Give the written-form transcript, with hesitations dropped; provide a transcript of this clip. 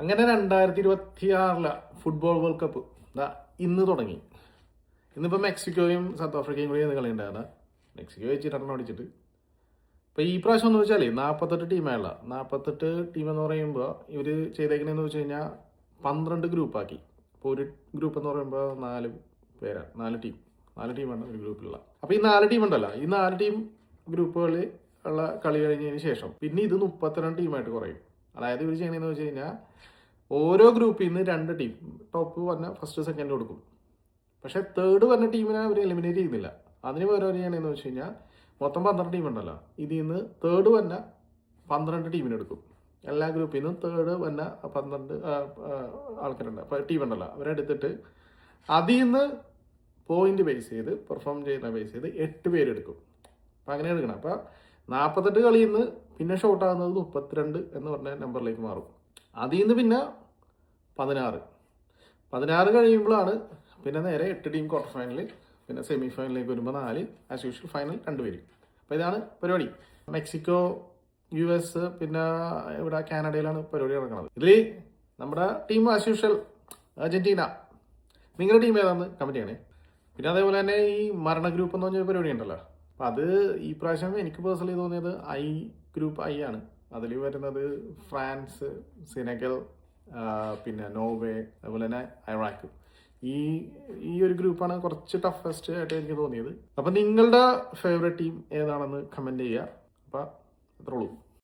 അങ്ങനെ 2026 football world cup ഇന്ന് തുടങ്ങി. ഇന്നിപ്പോൾ മെക്സിക്കോയും സൗത്ത് ആഫ്രിക്കയും കൂടി കളി ഉണ്ടായിരുന്നു. മെക്സിക്കോ വെച്ചിട്ടെണ്ണം അടിച്ചിട്ട് ഇപ്പോൾ ഈ പ്രാവശ്യം എന്ന് വെച്ചാൽ 48 ടീമായുള്ള 48 ടീം എന്ന് പറയുമ്പോൾ ഇവർ ചെയ്തേക്കണെന്ന് വെച്ച് കഴിഞ്ഞാൽ 12 ഗ്രൂപ്പാക്കി. അപ്പോൾ ഒരു ഗ്രൂപ്പ് എന്ന് പറയുമ്പോൾ 4 പേരാണ്, 4 ടീമാണ് ഒരു ഗ്രൂപ്പിലുള്ള. അപ്പോൾ ഈ 4 ടീം ഉണ്ടല്ലോ, ഈ 4 ടീം ഗ്രൂപ്പുകളിൽ ഉള്ള കളി കഴിഞ്ഞതിന് ശേഷം പിന്നെ ഇത് 32 ടീമായിട്ട് കുറയും. അതായത് ഇവർ ചെയ്യണമെന്ന് വെച്ച് കഴിഞ്ഞാൽ ഓരോ ഗ്രൂപ്പിൽ നിന്ന് 2 ടീം ടോപ്പ് പറഞ്ഞ ഫസ്റ്റ് സെക്കൻഡ് കൊടുക്കും. പക്ഷെ തേർഡ് പറഞ്ഞ ടീമിനെ അവർ എലിമിനേറ്റ് ചെയ്യുന്നില്ല. അതിന് പകരം അവർ ചെയ്യണമെന്ന് വെച്ച് കഴിഞ്ഞാൽ മൊത്തം 12 ടീം ഉണ്ടല്ലോ, ഇതിൽ നിന്ന് തേർഡ് പറഞ്ഞ 12 ടീമിനെടുക്കും. എല്ലാ ഗ്രൂപ്പിൽ നിന്നും തേർഡ് വന്ന 12 ആൾക്കാരുണ്ട്, ടീം ഉണ്ടല്ലോ, അവരെടുത്തിട്ട് അതിൽ നിന്ന് പോയിന്റ് ബേസ് ചെയ്ത് പെർഫോം ചെയ്യുന്ന ബേസ് ചെയ്ത് 8 പേരെടുക്കും. അപ്പം അങ്ങനെ എടുക്കണം. അപ്പം 48 കളിയിൽ നിന്ന് പിന്നെ ഷോർട്ട് ആകുന്നത് 32 എന്ന് പറഞ്ഞ നമ്പറിലേക്ക് മാറും. അതിൽ നിന്ന് പിന്നെ 16 കഴിയുമ്പോഴാണ് പിന്നെ നേരെ 8 ടീം ക്വാർട്ടർ ഫൈനൽ, പിന്നെ സെമി ഫൈനലിലേക്ക് വരുമ്പോൾ 4, ആസ് യൂഷ്വൽ ഫൈനൽ 2 പേര്. അപ്പോൾ ഇതാണ് പരിപാടി. മെക്സിക്കോ, US, പിന്നെ ഇവിടെ കാനഡയിലാണ് പരിപാടി നടക്കുന്നത്. ഇതിൽ നമ്മുടെ ടീം ആസ് യൂഷ്വൽ അർജന്റീന. നിങ്ങളുടെ ടീം ഏതാണെന്ന് കമൻറ്റ് ചെയ്യണേ. പിന്നെ അതേപോലെ തന്നെ ഈ മരണ ഗ്രൂപ്പ് എന്ന് പറഞ്ഞ പരിപാടി ഉണ്ടല്ലോ, അപ്പം അത് ഈ പ്രാവശ്യം എനിക്ക് പേഴ്സണലി തോന്നിയത് ഗ്രൂപ്പ് I ആണ്. അതിൽ വരുന്നത് ഫ്രാൻസ്, സെനഗൽ, പിന്നെ നോർവേ, അതുപോലെ തന്നെ ഇറാഖ്. ഈ ഒരു ഗ്രൂപ്പാണ് കുറച്ച് ടഫസ്റ്റ് ആയിട്ട് എനിക്ക് തോന്നിയത്. അപ്പം നിങ്ങളുടെ ഫേവറേറ്റ് ടീം ഏതാണെന്ന് കമൻറ്റ് ചെയ്യുക. അപ്പം അത്രേ ഉള്ളൂ.